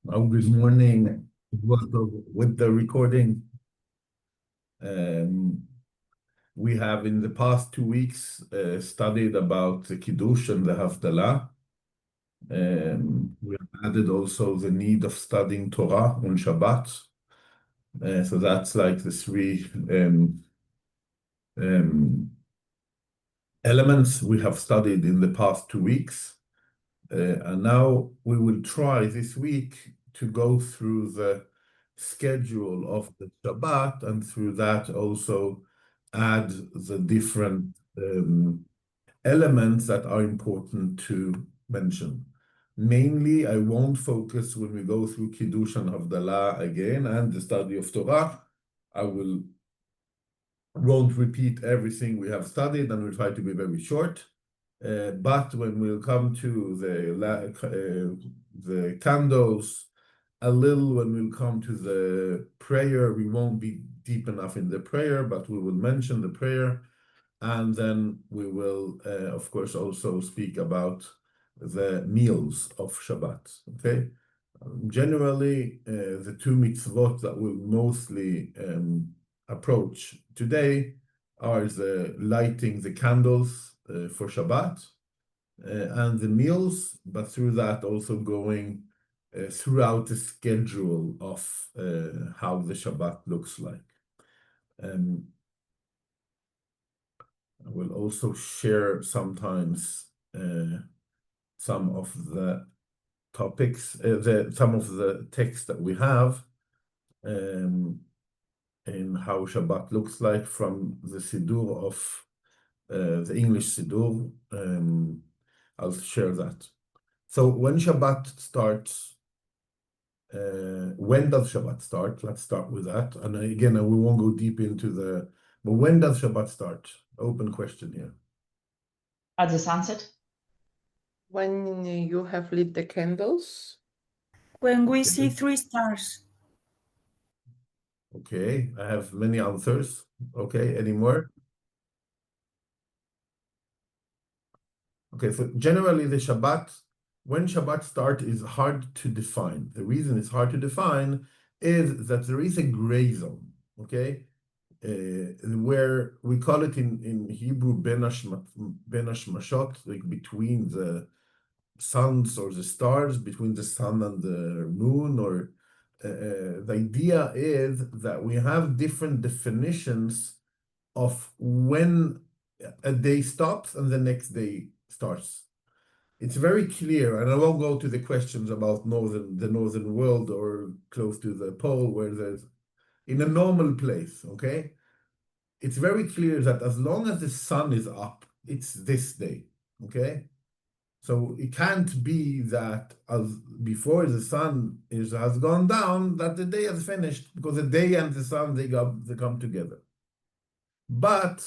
Oh, good morning. With the recording, we have in the past 2 weeks studied about the Kiddush and the Havdalah. We have added also the need of studying Torah on Shabbat. So that's like the three um, elements we have studied in the past 2 weeks. And now we will try this week to go through the schedule of the Shabbat and through that also add the different elements that are important to mention. Mainly, I won't focus when we go through Kiddush and Havdalah again and the study of Torah. I won't repeat everything we have studied and we'll try to be very short. But when we'll come to the candles, a little when we'll come to the prayer, we won't be deep enough in the prayer, but we will mention the prayer. And then we will, of course, also speak about the meals of Shabbat, okay? Generally, the two mitzvot that we'll mostly approach today are the lighting the candles for Shabbat and the meals, but through that also going throughout the schedule of how the Shabbat looks like. I will also share sometimes some of the topics, some of the text that we have in how Shabbat looks like from the Siddur of the English Siddur. I'll share that. So when Shabbat starts, when does Shabbat start? Let's start with that. And again, we won't go deep into but when does Shabbat start? Open question here. At the sunset? When you have lit the candles? When we see 3 stars. Okay, I have many answers. Okay, any more? Okay, so generally when Shabbat start is hard to define. The reason it's hard to define is that there is a gray zone, okay? Where we call it in Hebrew ben hashmashot, like between the suns or the stars, between the sun and the moon, or the idea is that we have different definitions of when a day stops and the next day starts. It's very clear, and I won't go to the questions about the northern world or close to the pole where there's in a normal place, okay? It's very clear that as long as the sun is up, it's this day, okay? So it can't be that as before the sun has gone down, that the day has finished, because the day and the sun, they come together. But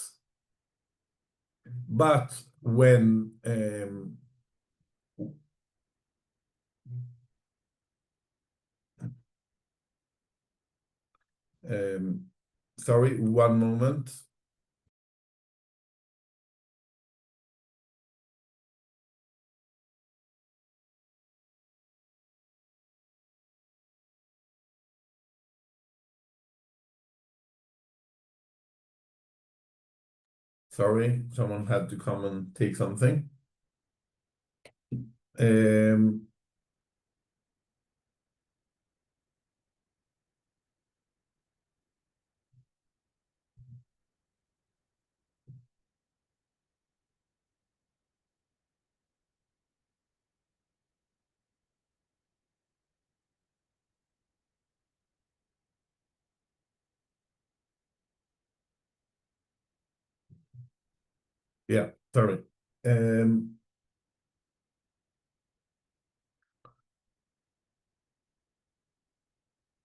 when sorry, one moment. Sorry, someone had to come and take something. Yeah, sorry.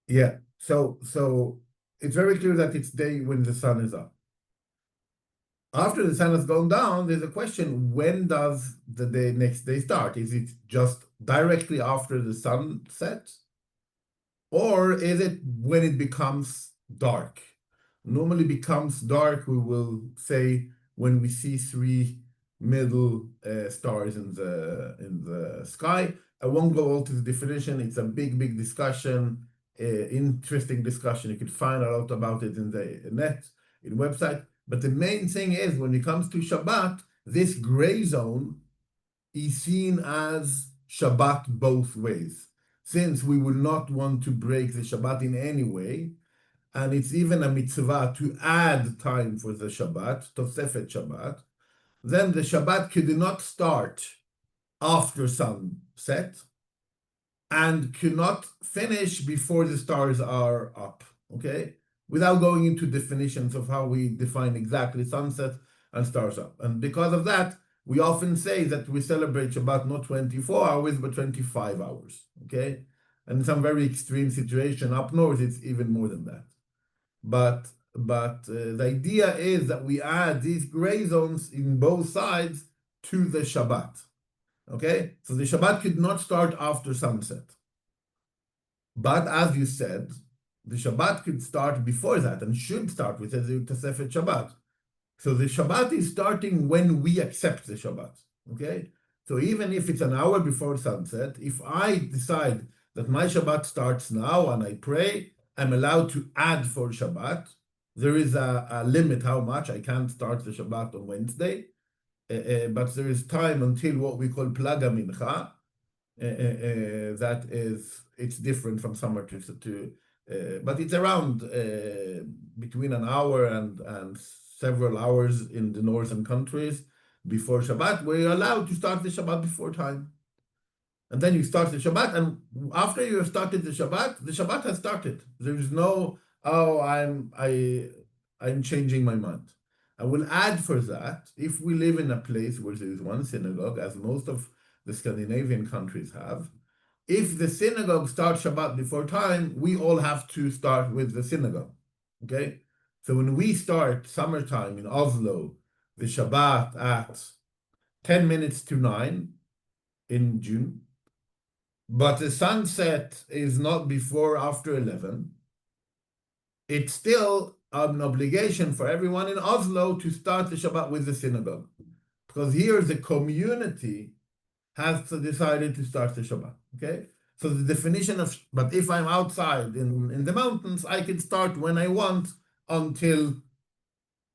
Yeah, so it's very clear that it's day when the sun is up. After the sun has gone down, there's a question, when does the next day start? Is it just directly after the sun sets? Or is it when it becomes dark? Normally becomes dark, we will say, when we see three middle stars in the sky, I won't go all to the definition. It's a big discussion, interesting discussion. You could find a lot about it in the net, in website. But the main thing is, when it comes to Shabbat, this gray zone is seen as Shabbat both ways, since we will not want to break the Shabbat in any way, and it's even a mitzvah to add time for the Shabbat, Tosefet Shabbat, then the Shabbat could not start after sunset and cannot finish before the stars are up, okay? Without going into definitions of how we define exactly sunset and stars up. And because of that, we often say that we celebrate Shabbat not 24 hours, but 25 hours, okay? And in some very extreme situation up north, it's even more than that. But the idea is that we add these gray zones in both sides to the Shabbat, okay? So the Shabbat could not start after sunset. But as you said, the Shabbat could start before that and should start with the Tosefet Shabbat. So the Shabbat is starting when we accept the Shabbat, okay? So even if it's an hour before sunset, if I decide that my Shabbat starts now and I pray, I'm allowed to add for Shabbat. There is a limit how much. I can't start the Shabbat on Wednesday, but there is time until what we call Plaga Mincha. That is, it's different from summer to but it's around between an hour and several hours in the northern countries before Shabbat, where you're allowed to start the Shabbat before time. And then you start the Shabbat, and after you have started the Shabbat has started. There is no, oh, I'm changing my mind. I will add for that, if we live in a place where there is one synagogue, as most of the Scandinavian countries have, if the synagogue starts Shabbat before time, we all have to start with the synagogue, okay? So when we start summertime in Oslo, the Shabbat at 10 minutes to 9 in June, but the sunset is not before after 11, it's still an obligation for everyone in Oslo to start the Shabbat with the synagogue. Because here the community has decided to start the Shabbat, okay? So the definition of, but if I'm outside in the mountains, I can start when I want until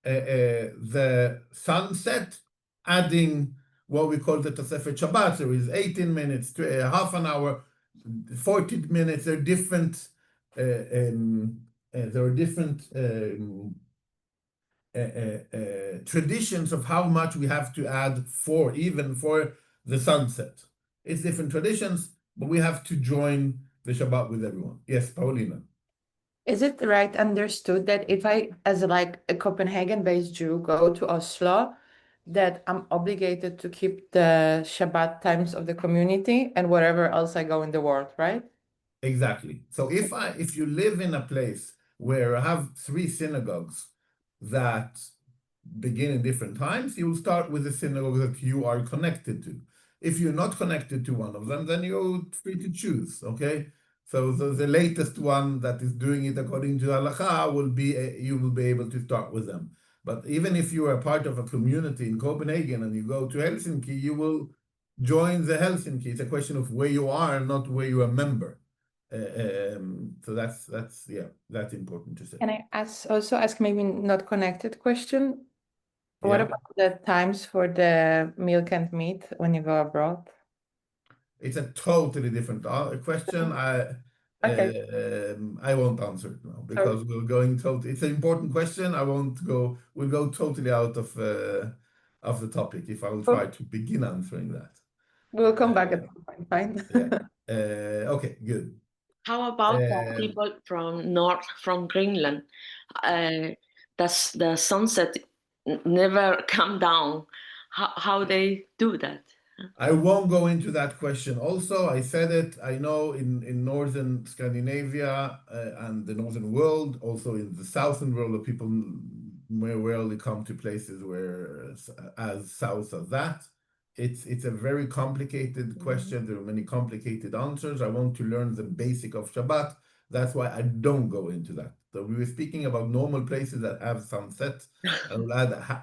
the sunset, adding what we call the Tosefet Shabbat. There is 18 minutes to half an hour, 40 minutes. There are different traditions of how much we have to add for, even for the sunset. It's different traditions, but we have to join the Shabbat with everyone. Yes, Paulina. Is it right understood that if I, as like a Copenhagen-based Jew, go to Oslo, that I'm obligated to keep the Shabbat times of the community and wherever else I go in the world, right? Exactly. So if you live in a place where I have 3 synagogues that begin in different times, you'll start with the synagogue that you are connected to. If you're not connected to one of them, then you're free to choose, okay? So the latest one that is doing it according to Halacha will be, you will be able to start with them. But even if you are part of a community in Copenhagen and you go to Helsinki, you will join the Helsinki. It's a question of where you are, not where you are a member. So that's important to say. Can I also ask maybe not connected question? What Yeah. about the times for the milk and meat when you go abroad? It's a totally different question. Okay. I won't answer it now because we're going totally. It's an important question. I won't go. We'll go totally out of the topic if I will try to begin answering that. We'll come back at some point. Fine. Yeah. Okay. Good. How about the people from Greenland? Does the sunset never come down? How they do that? I won't go into that question. Also, I said it, I know in northern Scandinavia and the northern world, also in the southern world, of people more rarely come to places where as south as that. It's a very complicated question. There are many complicated answers. I want to learn the basic of Shabbat That's why I don't go into that. So we were speaking about normal places that have sunset and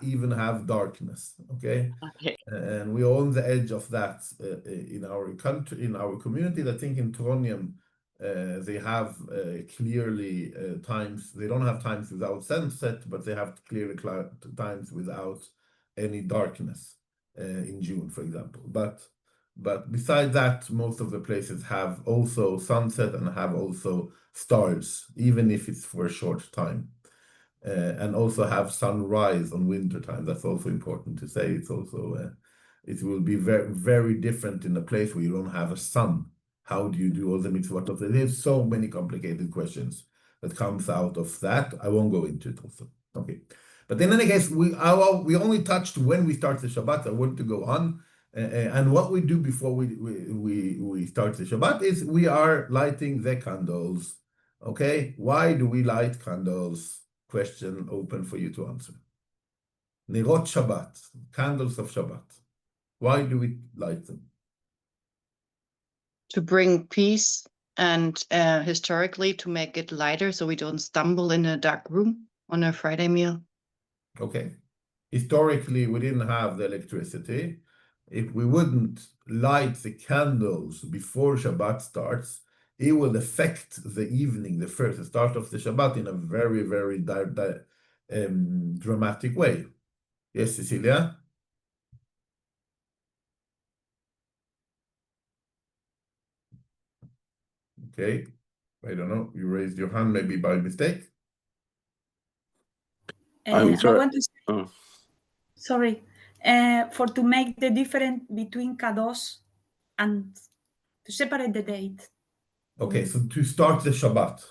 even have darkness, okay? Okay. And we're on the edge of that in our country, in our community. I think in Trondheim, they have clearly times, they don't have times without sunset, but they have clearly times without any darkness in June, for example. But beside that, most of the places have also sunset and have also stars, even if it's for a short time. And also have sunrise on winter time. That's also important to say. It's also it will be very, very different in a place where you don't have a sun. How do you do all the mitzvot of it? There's so many complicated questions that comes out of that. I won't go into it also. Okay. But in any case, we only touched when we start the Shabbat. I want to go on. And what we do before we start the Shabbat is we are lighting the candles. Okay? Why do we light candles? Question open for you to answer. Nerot Shabbat, candles of Shabbat. Why do we light them? To bring peace and historically to make it lighter so we don't stumble in a dark room on a Friday meal. Okay. Historically, we didn't have the electricity. If we wouldn't light the candles before Shabbat starts, it will affect the evening, the start of the Shabbat in a very, very dramatic way. Yes, Cecilia? Okay. I don't know. You raised your hand maybe by mistake. I sorry. want to say, Oh. sorry, for to make the difference between Kadosh and to separate the date. Okay, so to start the Shabbat.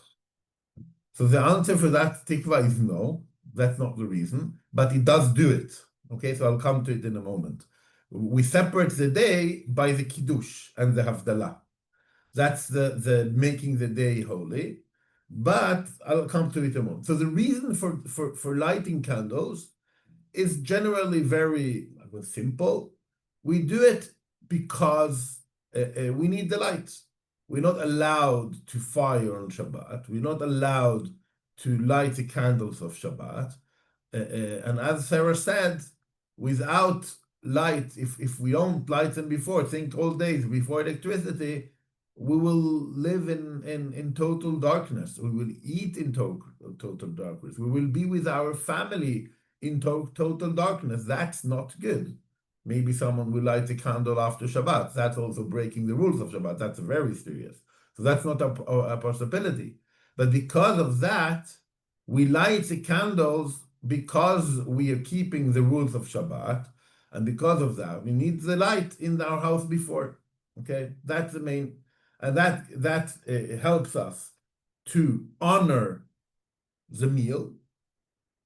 So the answer for that, Tikva, is no. That's not the reason, but it does do it. Okay, so I'll come to it in a moment. We separate the day by the Kiddush and the Havdalah. That's the making the day holy, but I'll come to it in a moment. So the reason for lighting candles is generally very simple. We do it because we need the light. We're not allowed to fire on Shabbat. We're not allowed to light the candles of Shabbat. And as Sarah said, without light, if we don't light them before, think all days before electricity, we will live in total darkness. We will eat in total darkness. We will be with our family in total darkness. That's not good. Maybe someone will light a candle after Shabbat. That's also breaking the rules of Shabbat. That's very serious. So that's not a possibility. But because of that, we light the candles because we are keeping the rules of Shabbat. And because of that, we need the light in our house before. Okay, that's the main, and that helps us to honor the meal.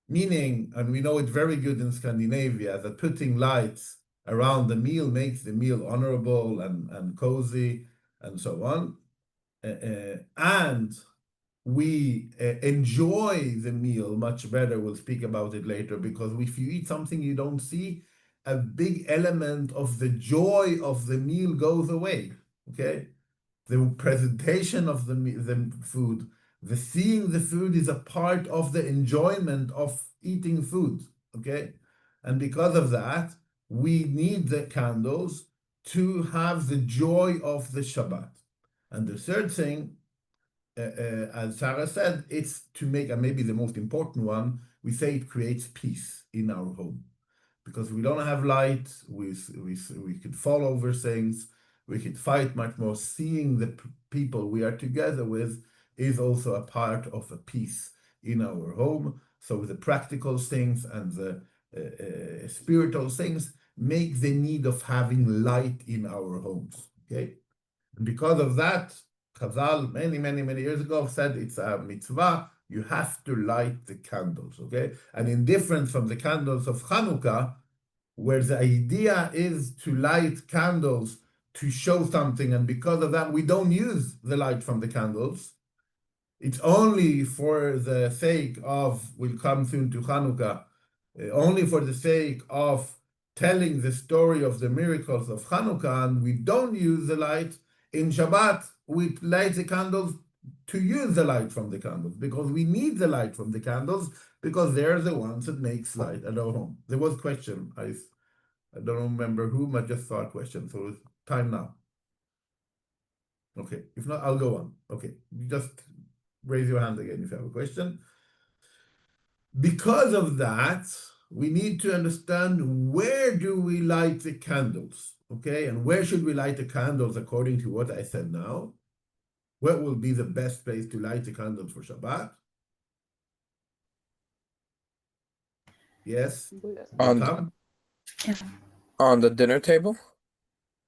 Meaning, and we know it very good in Scandinavia, that putting lights around the meal makes the meal honorable and cozy and so on. And we enjoy the meal much better. We'll speak about it later, because if you eat something you don't see, a big element of the joy of the meal goes away, okay? The presentation of the food, the seeing the food is a part of the enjoyment of eating food, okay? And because of that, we need the candles to have the joy of the Shabbat. And the third thing, as Sarah said, it's to make, and maybe the most important one, we say it creates peace in our home. Because we don't have light, we could fall over things, we could fight much more. Seeing the people we are together with is also a part of a peace in our home. So the practical things and the spiritual things make the need of having light in our homes, okay? And because of that, Chazal, many, many, many years ago, said it's a mitzvah, you have to light the candles, okay? And in difference from the candles of Hanukkah, where the idea is to light candles to show something, and because of that, we don't use the light from the candles. It's only for the sake of, we'll come soon to Hanukkah, only for the sake of telling the story of the miracles of Hanukkah, and we don't use the light. In Shabbat, we light the candles to use the light from the candles, because we need the light from the candles, because they're the ones that makes light at our home. There was a question, I don't remember whom, I just saw a question, so it's time now. Okay, if not, I'll go on. Okay, you just raise your hand again if you have a question. Because of that, we need to understand, where do we light the candles, okay? And where should we light the candles according to what I said now? What will be the best place to light the candles for Shabbat? Yes, On Yeah. on the dinner table?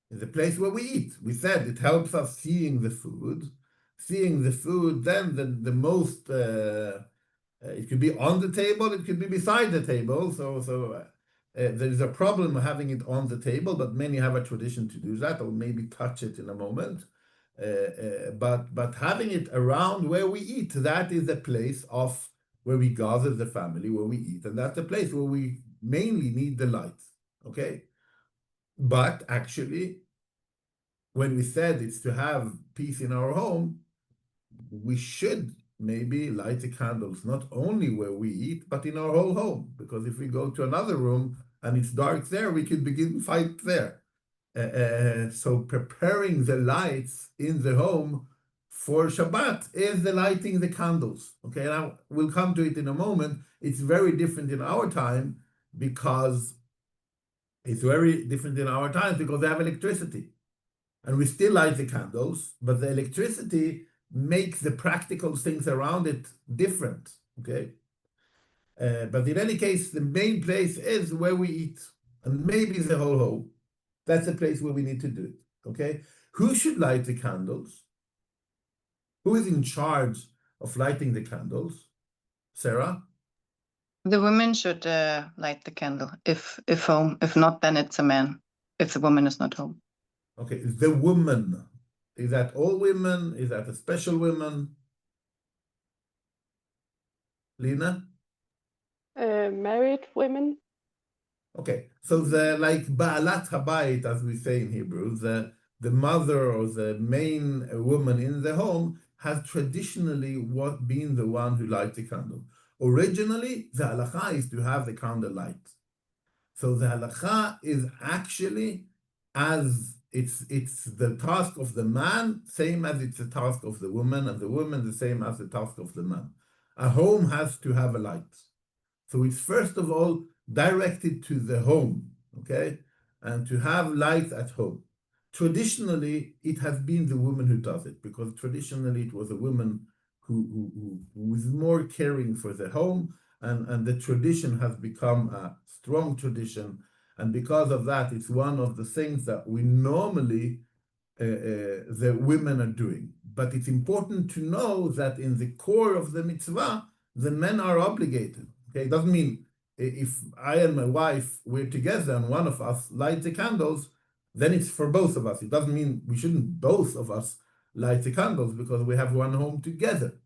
the place where we eat. We said it helps us seeing the food. Seeing the food, then the most, it could be on the table, it could be beside the table. So there's a problem having it on the table, but many have a tradition to do that. I'll maybe touch it in a moment. But having it around where we eat, that is the place of where we gather the family, where we eat, and that's the place where we mainly need the light. Okay, but actually, when we said it's to have peace in our home, we should maybe light the candles not only where we eat, but in our whole home. Because if we go to another room and it's dark there, we could begin fight there. So preparing the lights in the home for Shabbat is the lighting the candles. Okay, now we'll come to it in a moment. It's very different in our time because they have electricity. And we still light the candles, but the electricity makes the practical things around it different, okay? But in any case, the main place is where we eat, and maybe the whole home. That's the place where we need to do it, okay? Who should light the candles? Who is in charge of lighting the candles? Sarah? The women should light the candle if home. If not, then it's a man. If the woman is not home. Okay, the woman. Is that all women? Is that a special woman? Lina? Married women. Okay, so the like Ba'alat Habayit, as we say in Hebrew, the mother or the main woman in the home has traditionally been the one who lights the candle. Originally, the halakha is to have the candle light. So the halakha is actually as it's the task of the man, same as it's the task of the woman, and the woman the same as the task of the man. A home has to have a light. So it's first of all directed to the home, okay? And to have light at home. Traditionally, it has been the woman who does it, because traditionally it was a woman who was more caring for the home, and the tradition has become a strong tradition. And because of that, it's one of the things that we normally, the women are doing. But it's important to know that in the core of the mitzvah, the men are obligated. Okay, it doesn't mean if I and my wife, we're together and one of us lights the candles, then it's for both of us. It doesn't mean we shouldn't both of us light the candles because we have one home together.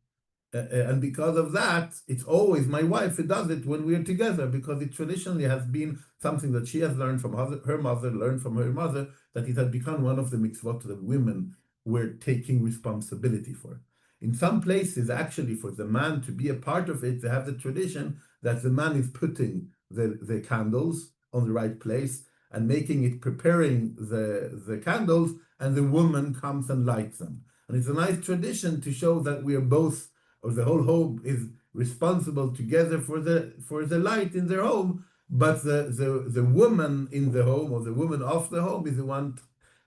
And because of that, it's always my wife who does it when we're together, because it traditionally has been something that she has learned from her mother, learned from her mother, that it had become one of the mitzvot that women were taking responsibility for. In some places, actually, for the man to be a part of it, they have the tradition that the man is putting the candles on the right place and making it, preparing the candles, and the woman comes and lights them. And it's a nice tradition to show that we are both, or the whole home is responsible together for the light in their home, but the woman in the home, or the woman of the home, is the one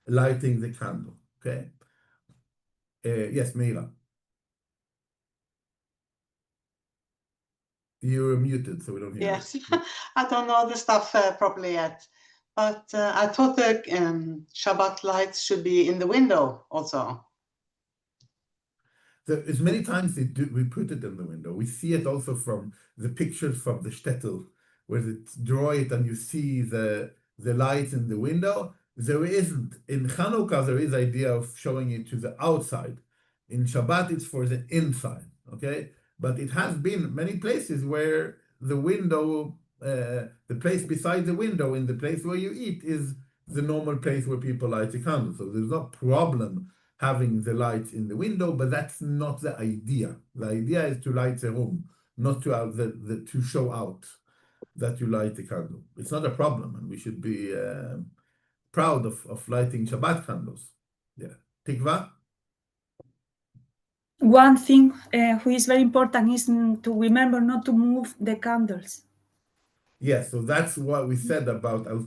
lighting the candle. Okay. Yes, Meira. You're muted, so we don't hear you. Yes, I don't know the stuff properly yet, but I thought the Shabbat lights should be in the window also. As many times we put it in the window. We see it also from the pictures from the shtetl, where they draw it and you see the lights in the window. There isn't, in Hanukkah, there is idea of showing it to the outside. In Shabbat, it's for the inside, okay? But it has been many places where the window, the place beside the window in the place where you eat is the normal place where people light the candles. So there's no problem having the lights in the window, but that's not the idea. The idea is to light the home, not to show out that you light the candle. It's not a problem, and we should be proud of lighting Shabbat candles. Yeah. Tikva? One thing which is very important is to remember not to move the candles. Yes, so that's what we said about, I'll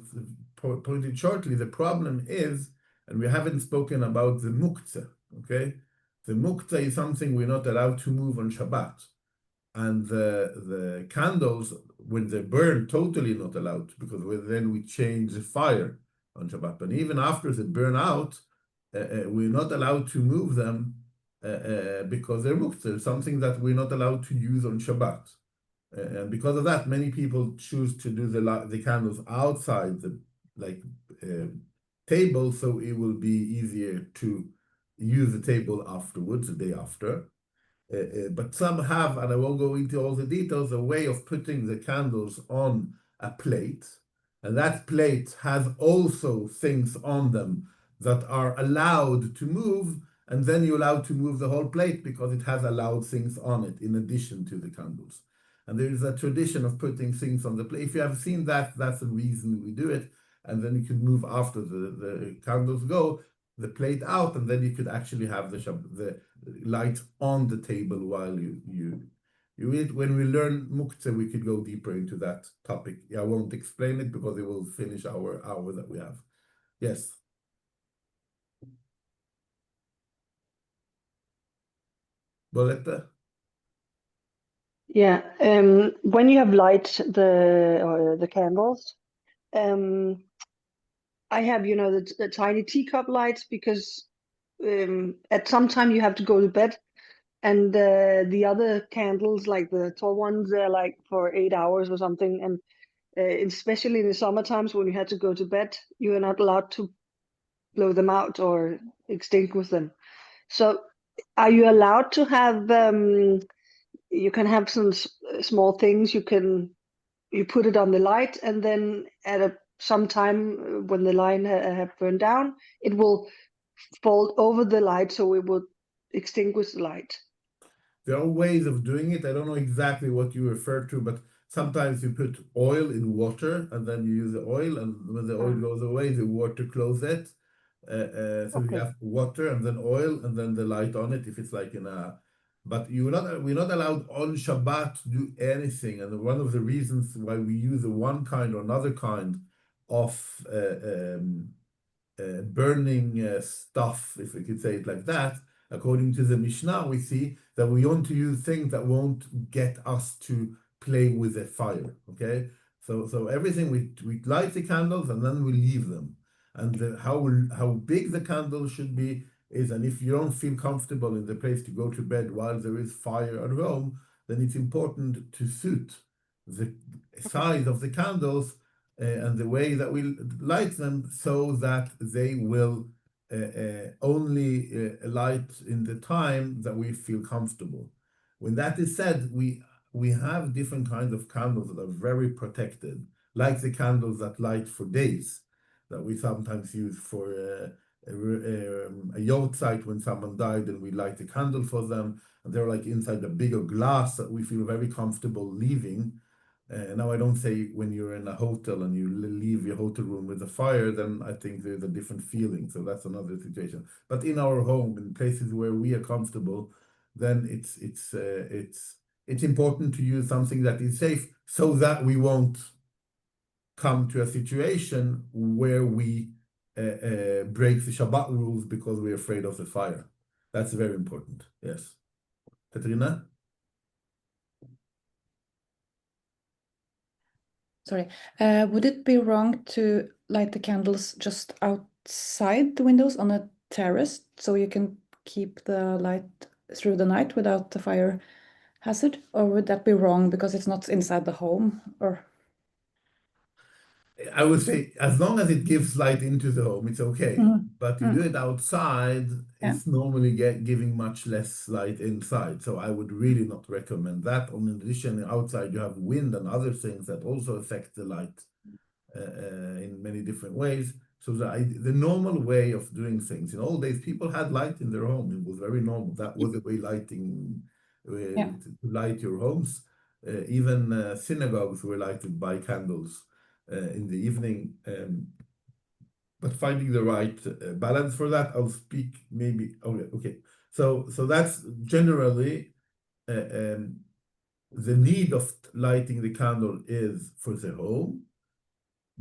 point it shortly. The problem is, and we haven't spoken about the muktzah, okay? The muktzah is something we're not allowed to move on Shabbat. And the candles, when they burn, totally not allowed, because then we change the fire on Shabbat. But even after they burn out, we're not allowed to move them because they're muktzah, something that we're not allowed to use on Shabbat. And because of that, many people choose to do the candles outside the table, so it will be easier to use the table afterwards, the day after. But some have, and I won't go into all the details, a way of putting the candles on a plate, and that plate has also things on them that are allowed to move, and then you're allowed to move the whole plate because it has allowed things on it in addition to the candles. And there is a tradition of putting things on the plate. If you have seen that, that's the reason we do it. And then you can move after the candles go, the plate out, and then you could actually have the light on the table while you eat. When we learn muktzah, we could go deeper into that topic. I won't explain it because it will finish our hour that we have. Yes. Boletta? Yeah, when you have light the candles, I have, the tiny teacup lights because at some time you have to go to bed, and the other candles, like the tall ones, they're like for 8 hours or something. And especially in the summer times when you had to go to bed, you are not allowed to blow them out or extinguish them. So are you allowed to have, you can have some small things, you put it on the light, and then at some time when the line have burned down, it will fold over the light, so it will extinguish the light. There are ways of doing it. I don't know exactly what you refer to, but sometimes you put oil in water and then you use the oil, and when the oil goes away, the water closes it. So you have water and then oil and then the light on it if it's like in a. But we're not allowed on Shabbat to do anything. And one of the reasons why we use one kind or another kind of burning stuff, if we could say it like that, according to the Mishnah, we see that we want to use things that won't get us to play with the fire, okay? So everything, we light the candles and then we leave them. And how big the candle should be is, and if you don't feel comfortable in the place to go to bed while there is fire at home, then it's important to suit the size of the candles and the way that we light them so that they will only light in the time that we feel comfortable. When that is said, we have different kinds of candles that are very protected, like the candles that light for days, that we sometimes use for a yacht site when someone died, and we light a candle for them, and they're like inside a bigger glass that we feel very comfortable leaving. Now, I don't say when you're in a hotel and you leave your hotel room with a fire, then I think there's a different feeling. So that's another situation. But in our home, in places where we are comfortable, then it's important to use something that is safe so that we won't come to a situation where we break the Shabbat rules because we're afraid of the fire. That's very important. Yes. Katrina? Sorry, would it be wrong to light the candles just outside the windows on a terrace so you can keep the light through the night without the fire hazard? Or would that be wrong because it's not inside the home? Or I would say as long as it gives light into the home, it's okay. But you do it outside, it's normally giving much less light inside. So I would really not recommend that. In addition, outside you have wind and other things that also affect the light in many different ways. So the normal way of doing things, in old days, people had light in their home. It was very normal. That was the way lighting, to light your homes. Even synagogues were lighted by candles in the evening. But finding the right balance for that, I'll speak maybe. Okay. So that's generally the need of lighting the candle is for the home.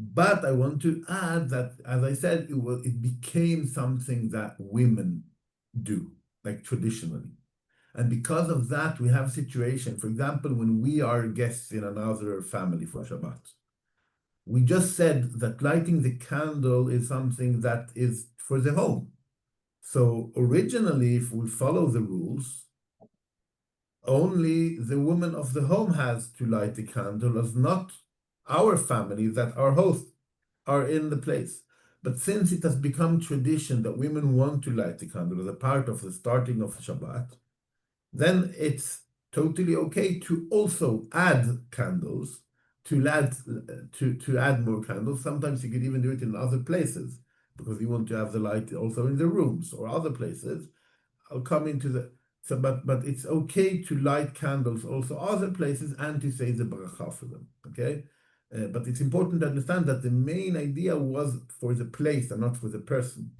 But I want to add that, as I said, it became something that women do, like traditionally. And because of that, we have a situation, for example, when we are guests in another family for Shabbat. We just said that lighting the candle is something that is for the home. So originally, if we follow the rules, only the woman of the home has to light the candle, as not our family that our hosts are in the place. But since it has become tradition that women want to light the candle as a part of the starting of Shabbat, then it's totally okay to also add candles, to add more candles. Sometimes you could even do it in other places because you want to have the light also in the rooms or other places. I'll come into the but it's okay to light candles also other places and to say the bracha for them. Okay, but it's important to understand that the main idea was for the place and not for the person.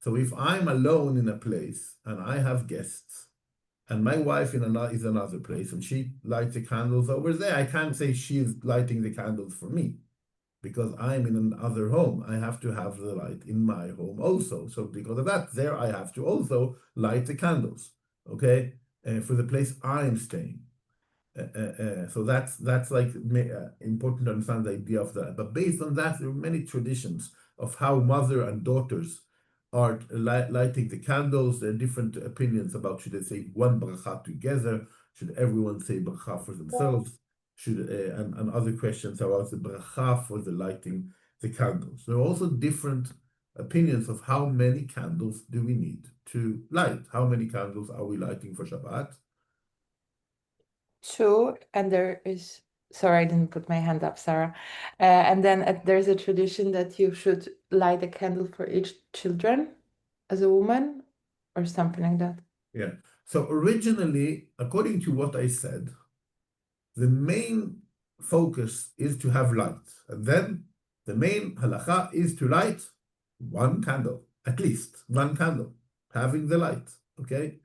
So if I'm alone in a place and I have guests, and my wife is another place, and she lights the candles over there, I can't say she's lighting the candles for me, because I'm in another home. I have to have the light in my home also. So because of that, there I have to also light the candles, okay, for the place I'm staying. So that's like important to understand the idea of that. But based on that, there are many traditions of how mother and daughters are lighting the candles. There are different opinions about should they say one bracha together, should everyone say bracha for themselves, and other questions about the bracha for the lighting the candles. There are also different opinions of how many candles do we need to light. How many candles are we lighting for Shabbat? 2, and there is, sorry, I didn't put my hand up, Sarah. And then there's a tradition that you should light a candle for each children as a woman or something like that. Yeah. So originally, according to what I said, the main focus is to have light. And then the main halacha is to light one candle, at least one candle, having the light, okay?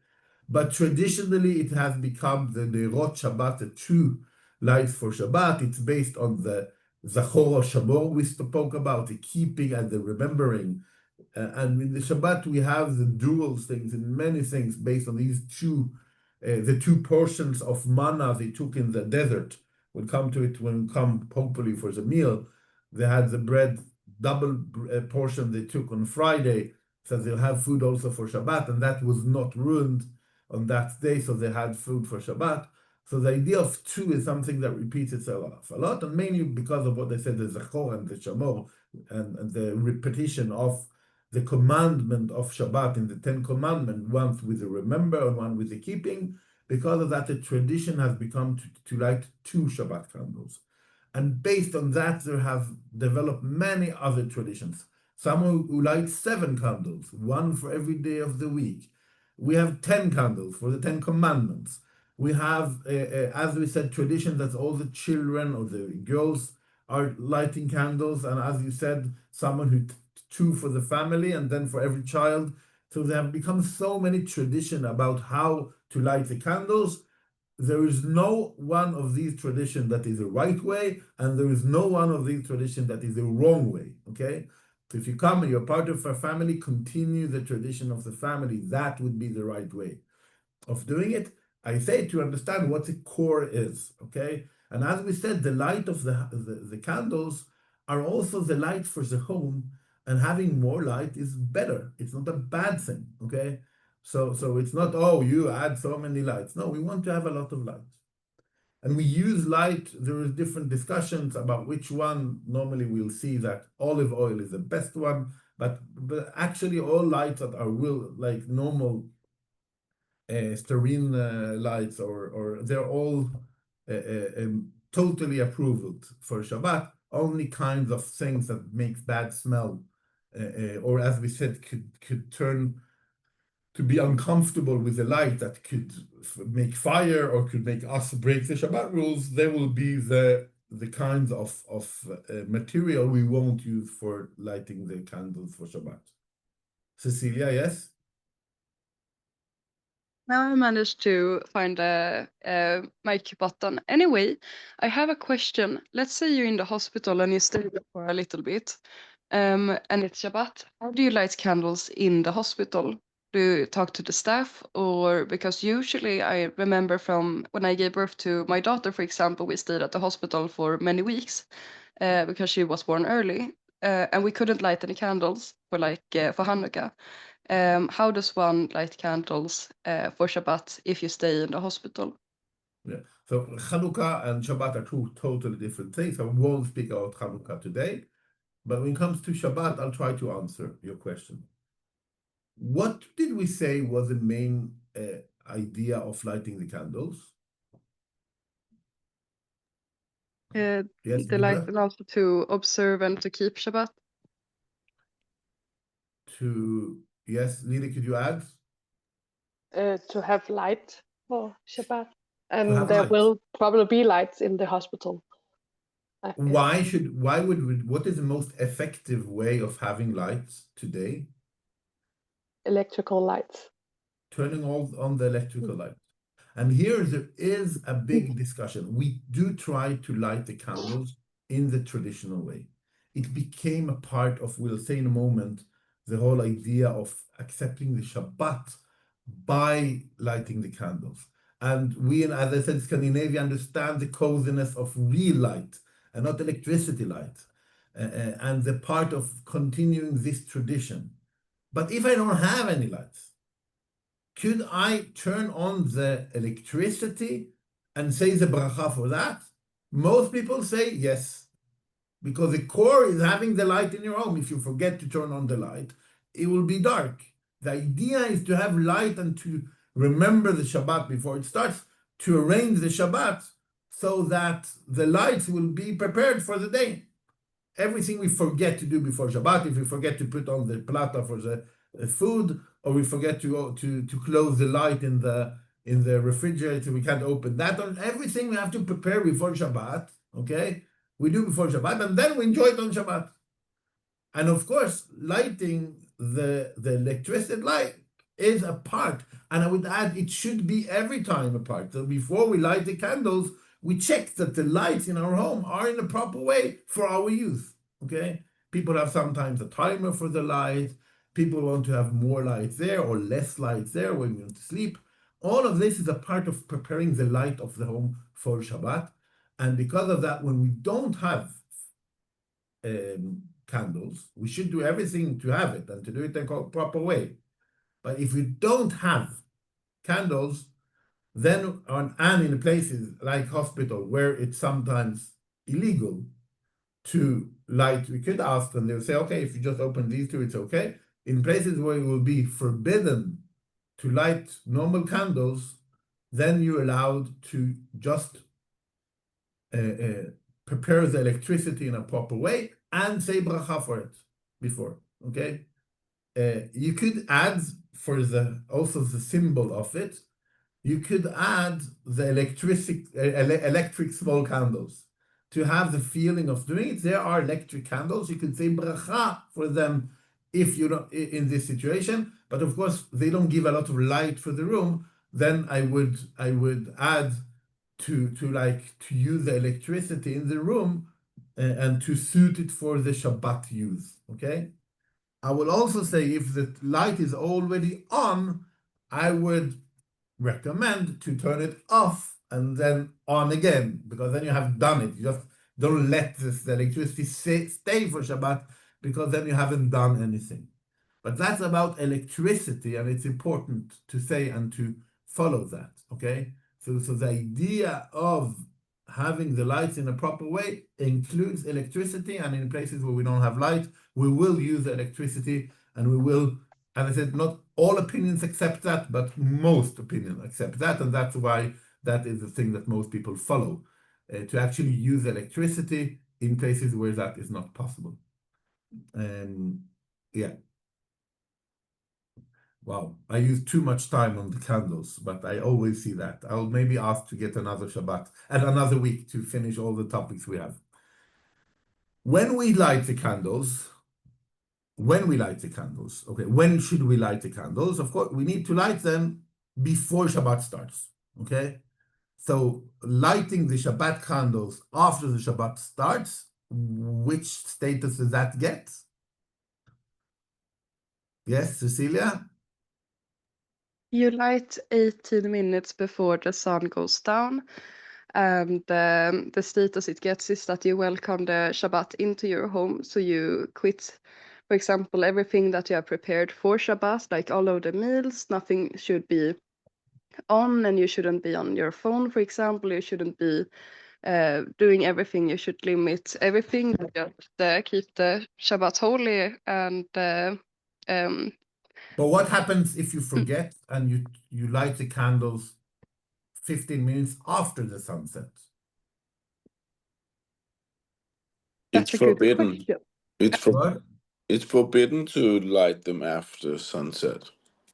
But traditionally, it has become the Neirot Shabbat, the two lights for Shabbat. It's based on the Zachor or Shamor we spoke about, the keeping and the remembering. And in the Shabbat, we have the dual things and many things based on these two, the two portions of manna they took in the desert. We'll come to it when we come, hopefully, for the meal. They had the bread, double portion they took on Friday, so they'll have food also for Shabbat, and that was not ruined on that day, so they had food for Shabbat. So the idea of two is something that repeats itself a lot, and mainly because of what I said, the Zachor and the Shamor, and the repetition of the commandment of Shabbat in the 10 Commandments, one with the remember and one with the keeping. Because of that, the tradition has become to light 2 Shabbat candles. And based on that, there have developed many other traditions. Some who light 7 candles, 1 for every day of the week. We have 10 candles for the 10 Commandments. We have, as we said, tradition that all the children or the girls are lighting candles. And as you said, someone who 2 for the family and then for every child. So there have become so many traditions about how to light the candles. There is no one of these traditions that is the right way, and there is no one of these traditions that is the wrong way, okay? So if you come and you're part of a family, continue the tradition of the family. That would be the right way of doing it. I say to understand what the core is, okay? And as we said, the light of the candles are also the light for the home, and having more light is better. It's not a bad thing, okay? So it's not, oh, you add so many lights. No, we want to have a lot of light. And we use light, there is different discussions about which one. Normally we'll see that olive oil is the best one, but actually all lights that are like normal styrene lights, or they're all totally approved for Shabbat. Only kinds of things that makes bad smell or as we said, could turn to be uncomfortable with the light that could make fire or could make us break the Shabbat rules, there will be the kinds of material we won't use for lighting the candles for Shabbat. Cecilia, yes? Now I managed to find a mic button. Anyway, I have a question. Let's say you're in the hospital and you stay there for a little bit, and it's Shabbat. How do you light candles in the hospital? Do you talk to the staff, or because usually I remember from when I gave birth to my daughter, for example, we stayed at the hospital for many weeks because she was born early, and we couldn't light any candles for for Hanukkah. How does one light candles for Shabbat if you stay in the hospital? Yeah. So Hanukkah and Shabbat are two totally different things. I won't speak about Hanukkah today, but when it comes to Shabbat, I'll try to answer your question. What did we say was the main idea of lighting the candles? Yes, The light and also to observe and to keep Shabbat. Yes, Lili, could you add? To have light for Shabbat. And have there light. will probably be lights in the hospital. What is the most effective way of having lights today? Electrical lights. Turning on the electrical lights. And here there is a big discussion. We do try to light the candles in the traditional way. It became a part of, we'll say in a moment, the whole idea of accepting the Shabbat by lighting the candles. And we, as I said, Scandinavia understand the coziness of real light and not electricity light, and the part of continuing this tradition. But if I don't have any lights, could I turn on the electricity and say the bracha for that? Most people say yes, because the core is having the light in your home. If you forget to turn on the light, it will be dark. The idea is to have light and to remember the Shabbat before it starts, to arrange the Shabbat so that the lights will be prepared for the day. Everything we forget to do before Shabbat, if we forget to put on the plata for the food, or we forget to close the light in the refrigerator, we can't open that. On everything we have to prepare before Shabbat, okay? We do before Shabbat, and then we enjoy it on Shabbat. And of course, lighting the electricity light is a part. And I would add, it should be every time a part. So before we light the candles, we check that the lights in our home are in the proper way for our use, okay? People have sometimes a timer for the light. People want to have more lights there or less lights there when you want to sleep. All of this is a part of preparing the light of the home for Shabbat. And because of that, when we don't have candles, we should do everything to have it and to do it in a proper way. But if we don't have candles, then and in places like hospital where it's sometimes illegal to light, we could ask them, they'll say, okay, if you just open these two, it's okay. In places where it will be forbidden to light normal candles, then you're allowed to just prepare the electricity in a proper way and say bracha for it before, okay? You could add for also the symbol of it, you could add the electric small candles to have the feeling of doing it. There are electric candles. You could say bracha for them if you're not in this situation, but of course they don't give a lot of light for the room. Then I would add to use the electricity in the room and to suit it for the Shabbat use. Okay. I will also say if the light is already on, I would recommend to turn it off and then on again, because then you have done it. You just don't let the electricity stay for Shabbat, because then you haven't done anything. But that's about electricity, and it's important to say and to follow that, okay? So the idea of having the lights in a proper way includes electricity, and in places where we don't have light, we will use the electricity, and we will, as I said, not all opinions accept that, but most opinions accept that, and that's why that is the thing that most people follow, to actually use electricity in places where that is not possible. Yeah. Wow, I use too much time on the candles, but I always see that. I'll maybe ask to get another Shabbat and another week to finish all the topics we have. When we light the candles, okay, when should we light the candles? Of course, we need to light them before Shabbat starts, okay? So lighting the Shabbat candles after the Shabbat starts, which status does that get? Yes, Cecilia? You light 18 minutes before the sun goes down, and the status it gets is that you welcome the Shabbat into your home. So you quit, for example, everything that you have prepared for Shabbat, like all of the meals. Nothing should be on, and you shouldn't be on your phone, for example. You shouldn't be doing everything. You should limit everything. Just keep the Shabbat holy and. But what happens if you forget and you light the candles 15 minutes after the sunset? That's It's a good forbidden. question. It's forbidden to light them after sunset.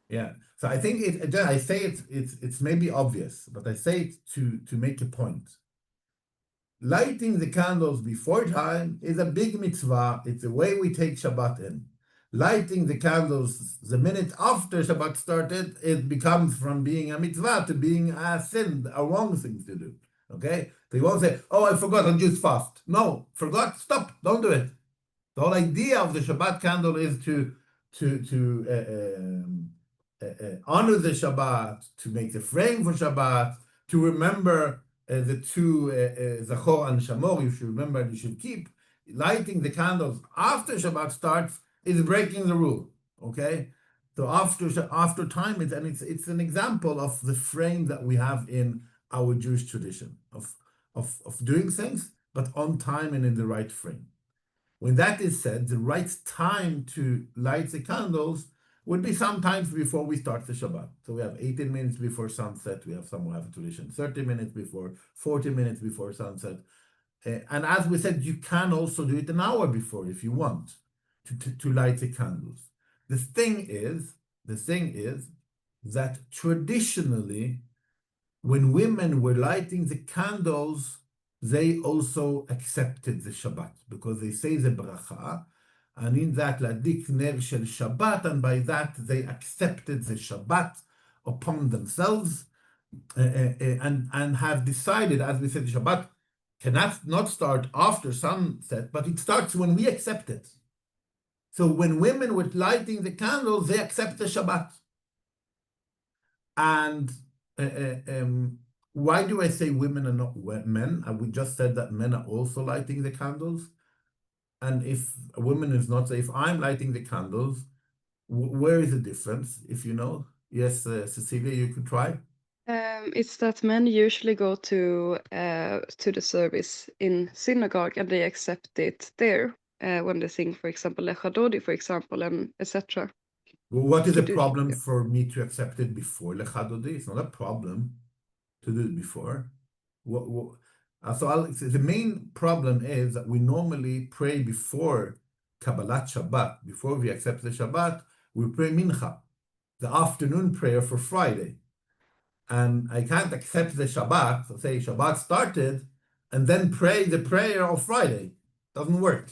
Yeah. So I think I say it's maybe obvious, but I say it to make a point. Lighting the candles before time is a big mitzvah. It's the way we take Shabbat in. Lighting the candles the minute after Shabbat started, it becomes from being a mitzvah to being a sin, a wrong thing to do. Okay? So you won't say, oh, I forgot, I'll just fast. No, forgot, stop, don't do it. The whole idea of the Shabbat candle is to honor the Shabbat, to make the frame for Shabbat, to remember the two Zachor and Shamor. You should remember and you should keep. Lighting the candles after Shabbat starts is breaking the rule. Okay, so after time, it's an example of the frame that we have in our Jewish tradition of doing things, but on time and in the right frame. When that is said, the right time to light the candles would be sometimes before we start the Shabbat. So we have 18 minutes before sunset. We have some who have a tradition 30 minutes before, 40 minutes before sunset. And as we said, you can also do it an hour before if you want to light the candles. The thing is that traditionally, when women were lighting the candles, they also accepted the Shabbat because they say the bracha, and in that ladik ner shel Shabbat, and by that they accepted the Shabbat upon themselves, and have decided, as we said, the Shabbat cannot not start after sunset, but it starts when we accept it. So when women were lighting the candles, they accept the Shabbat. And why do I say women are not men? We just said that men are also lighting the candles. And if a woman is not, if I'm lighting the candles, where is the difference, if you know? Yes, Cecilia, you could try. It's that men usually go to the service in synagogue and they accept it there when they sing, for example, Lechadodi, for example, and etc. Well, what is the problem for me to accept it before Lechadodi? It's not a problem to do it before. The main problem is that we normally pray before Kabbalat Shabbat, before we accept the Shabbat, we pray Mincha, the afternoon prayer for Friday. And I can't accept the Shabbat, so say Shabbat started, and then pray the prayer of Friday. Doesn't work,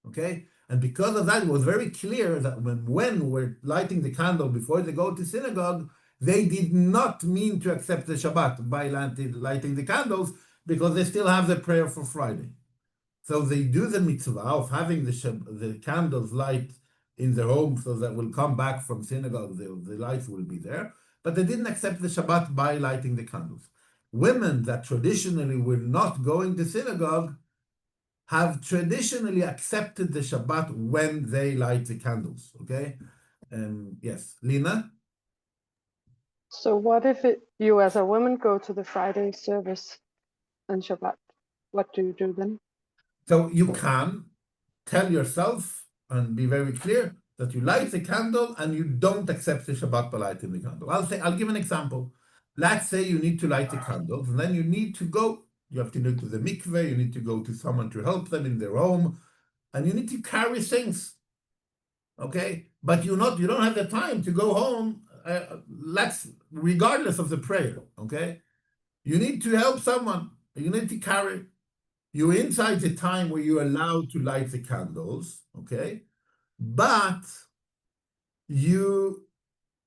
okay? And because of that, it was very clear that when we're lighting the candle before they go to synagogue, they did not mean to accept the Shabbat by lighting the candles because they still have the prayer for Friday. So they do the mitzvah of having the candles light in their home so that will come back from synagogue, the lights will be there, but they didn't accept the Shabbat by lighting the candles. Women that traditionally were not going to synagogue have traditionally accepted the Shabbat when they light the candles, okay? Yes, Lina? So what if you as a woman go to the Friday service on Shabbat? What do you do then? So you can tell yourself and be very clear that you light the candle and you don't accept the Shabbat by lighting the candle. I'll give an example. Let's say you need to light the candles and then you need to go, you have to go to the mikveh, you need to go to someone to help them in their home, and you need to carry things. okay? But you don't have the time to go home, regardless of the prayer, okay? You need to help someone. You need to carry. You're inside the time where you're allowed to light the candles, okay? But you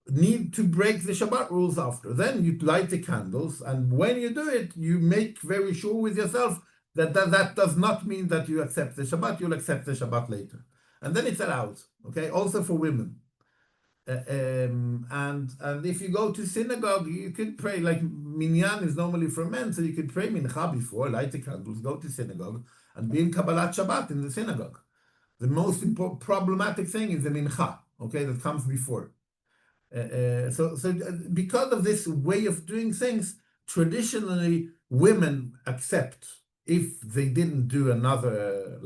need to break the Shabbat rules after. Then you light the candles, and when you do it, you make very sure with yourself that does not mean that you accept the Shabbat. You'll accept the Shabbat later. And then it's allowed, okay? Also for women. And if you go to synagogue, you can pray, like minyan is normally for men, so you can pray mincha before, light the candles, go to synagogue, and be in Kabbalat Shabbat in the synagogue. The most problematic thing is the mincha, okay, that comes before. So because of this way of doing things, traditionally women accept, if they didn't do another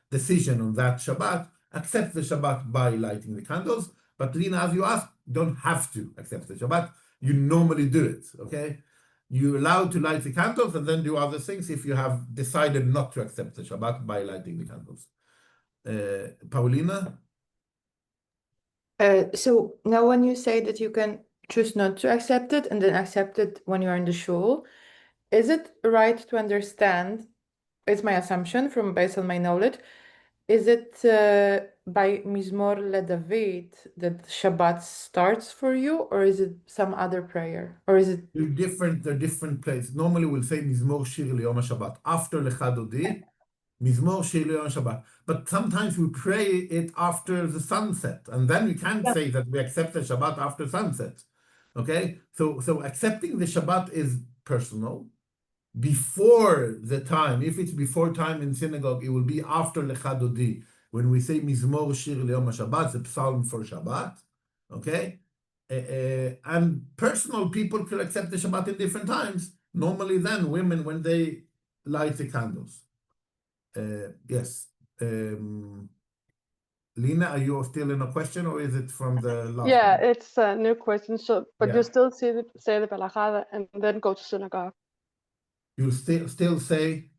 decision on that Shabbat, accept the Shabbat by lighting the candles. But Lina, as you asked, don't have to accept the Shabbat. You normally do it, okay? You're allowed to light the candles and then do other things if you have decided not to accept the Shabbat by lighting the candles. Paulina? So now when you say that you can choose not to accept it and then accept it when you are in the shul, is it right to understand, it's my assumption from based on my knowledge, is it by Mizmor LeDavid that Shabbat starts for you, or is it some other prayer? Or is it... They're different places. Normally we'll say Mizmor Shir L'Yom HaShabbat. After Lecha Dodi, Mizmor Shir L'Yom HaShabbat. But sometimes we pray it after the sunset, and then we can't say that we accept the Shabbat after sunset. Okay? So accepting the Shabbat is personal. Before the time, if it's before time in synagogue, it will be after Lecha Dodi. When we say Mizmor Shir L'Yom HaShabbat, the psalm for Shabbat. Okay? And personal people can accept the Shabbat in different times. Normally then, women, when they light the candles. Yes. Lina, are you still in a question, or is it from the last Yeah, one? it's a new question. So, but you still say the Balachada and then go to synagogue. You still say?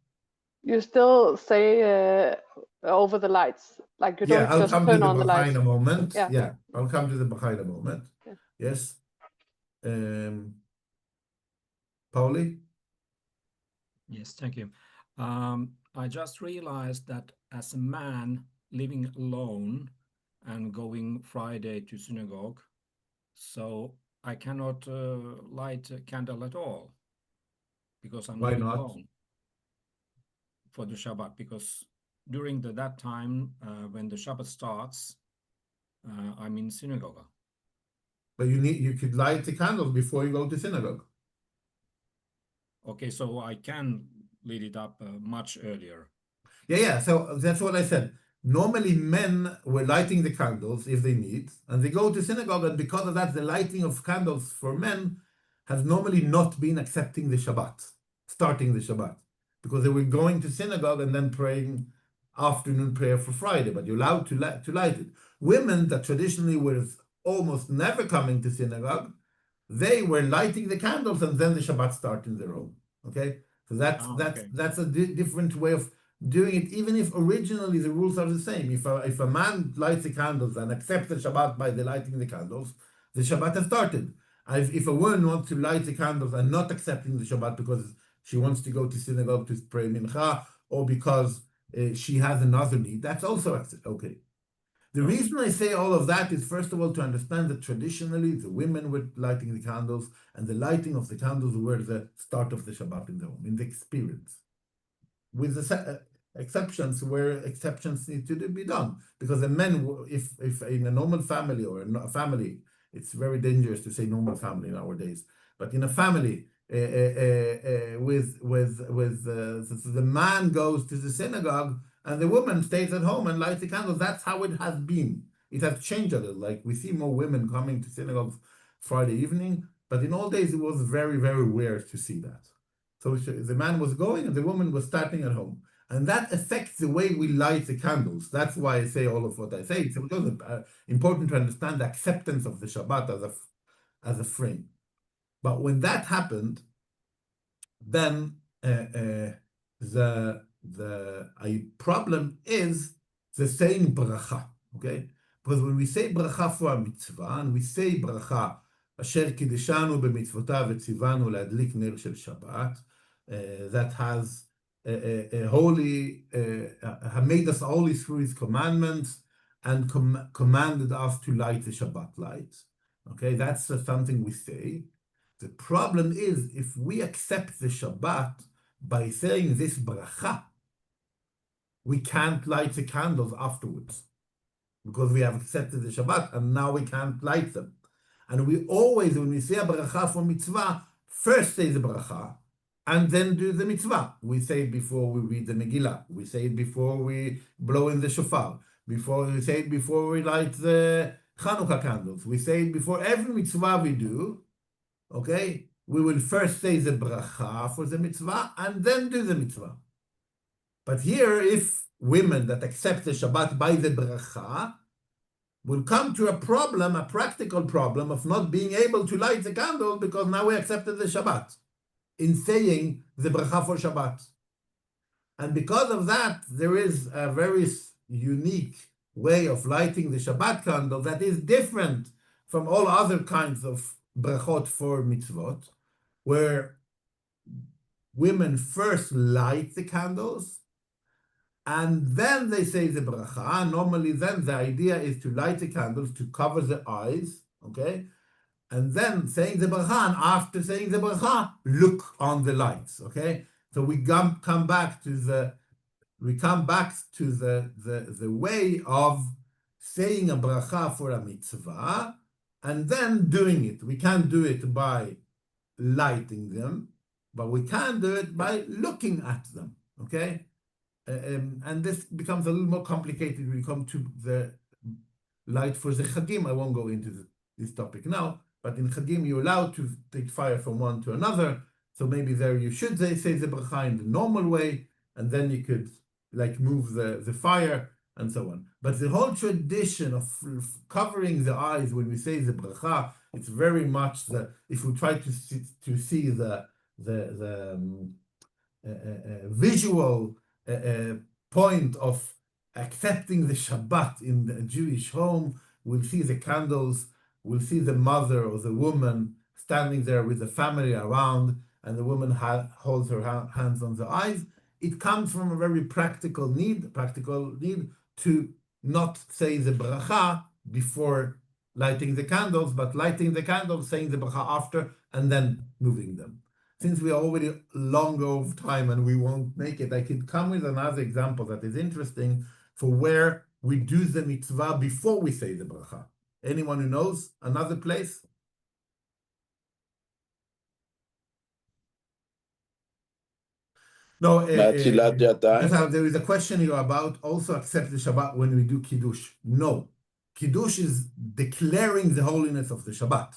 You still say over the lights, like you don't I'll just come to turn the on the Bracha lights. in a moment. Yeah. I'll come to the Bracha in a moment. Yeah. Yes. Pauli? Yes, thank you. I just realized that as a man living alone and going Friday to synagogue, so I cannot light a candle at all because I'm living alone for the Shabbat, because during that time when the Shabbat starts, I'm in synagogue. But you could light the candles before you go to synagogue. Okay, so I can lead it up much earlier. Yeah. So that's what I said. Normally, men were lighting the candles if they need, and they go to synagogue, and because of that, the lighting of candles for men has normally not been accepting the Shabbat, starting the Shabbat, because they were going to synagogue and then praying afternoon prayer for Friday, but you're allowed to light it. Women that traditionally were almost never coming to synagogue, they were lighting the candles and then the Shabbat started in their own. Okay, so that's a different way of doing it, even if originally the rules are the same. If a man lights the candles and accepts the Shabbat by the lighting the candles, the Shabbat has started. If a woman wants to light the candles and not accepting the Shabbat because she wants to go to synagogue to pray mincha, or because she has another need, that's also okay. The reason I say all of that is, first of all, to understand that traditionally the women were lighting the candles, and the lighting of the candles were the start of the Shabbat in the home, in the experience. With the exceptions where exceptions need to be done. Because the men, if in a normal family or a family, it's very dangerous to say normal family nowadays, but in a family, the man goes to the synagogue and the woman stays at home and lights the candles. That's how it has been. It has changed a little. Like we see more women coming to synagogue Friday evening, but in old days it was very, very rare to see that. So the man was going and the woman was starting at home. And that affects the way we light the candles. That's why I say all of what I say. It's important to understand the acceptance of the Shabbat as a frame. But when that happened, then the problem is the same bracha, okay? Because when we say bracha for a mitzvah, and we say bracha, asher kideshanu b'mitzvotav v'tzivanu להדליק ner shel Shabbat, that has made us holy through his commandments and commanded us to light the Shabbat lights. Okay, that's something we say. The problem is if we accept the Shabbat by saying this bracha, we can't light the candles afterwards because we have accepted the Shabbat and now we can't light them. And we always, when we say a bracha for mitzvah, first say the bracha and then do the mitzvah. We say it before we read the Megillah. We say it before we blow in the shofar. We say it before we light the Chanukah candles. We say it before every mitzvah we do. Okay? We will first say the bracha for the mitzvah and then do the mitzvah. But here, if women that accept the Shabbat by the bracha will come to a problem, a practical problem of not being able to light the candle because now we accepted the Shabbat in saying the bracha for Shabbat. And because of that, there is a very unique way of lighting the Shabbat candle that is different from all other kinds of brachot for mitzvot, where women first light the candles and then they say the bracha. Normally then the idea is to light the candles to cover the eyes, okay? And then saying the bracha, and after saying the bracha, look on the lights, okay? So we come back to the way of saying a bracha for a mitzvah and then doing it. We can't do it by lighting them, but we can do it by looking at them, okay? And this becomes a little more complicated when we come to the light for the Chagim. I won't go into this topic now, but in Chagim you're allowed to take fire from one to another. So maybe there you should say the bracha in the normal way, and then you could like move the fire and so on. But the whole tradition of covering the eyes when we say the bracha, it's very much that if we try to see the visual point of accepting the Shabbat in the Jewish home, we'll see the candles, we'll see the mother or the woman standing there with the family around, and the woman holds her hands on the eyes. It comes from a very practical need to not say the bracha before lighting the candles, but lighting the candles, saying the bracha after, and then moving them. Since we are already long over time and we won't make it, I could come with another example that is interesting for where we do the mitzvah before we say the bracha. Anyone who knows another place? No, there is a question here about also accept the Shabbat when we do Kiddush. No, Kiddush is declaring the holiness of the Shabbat,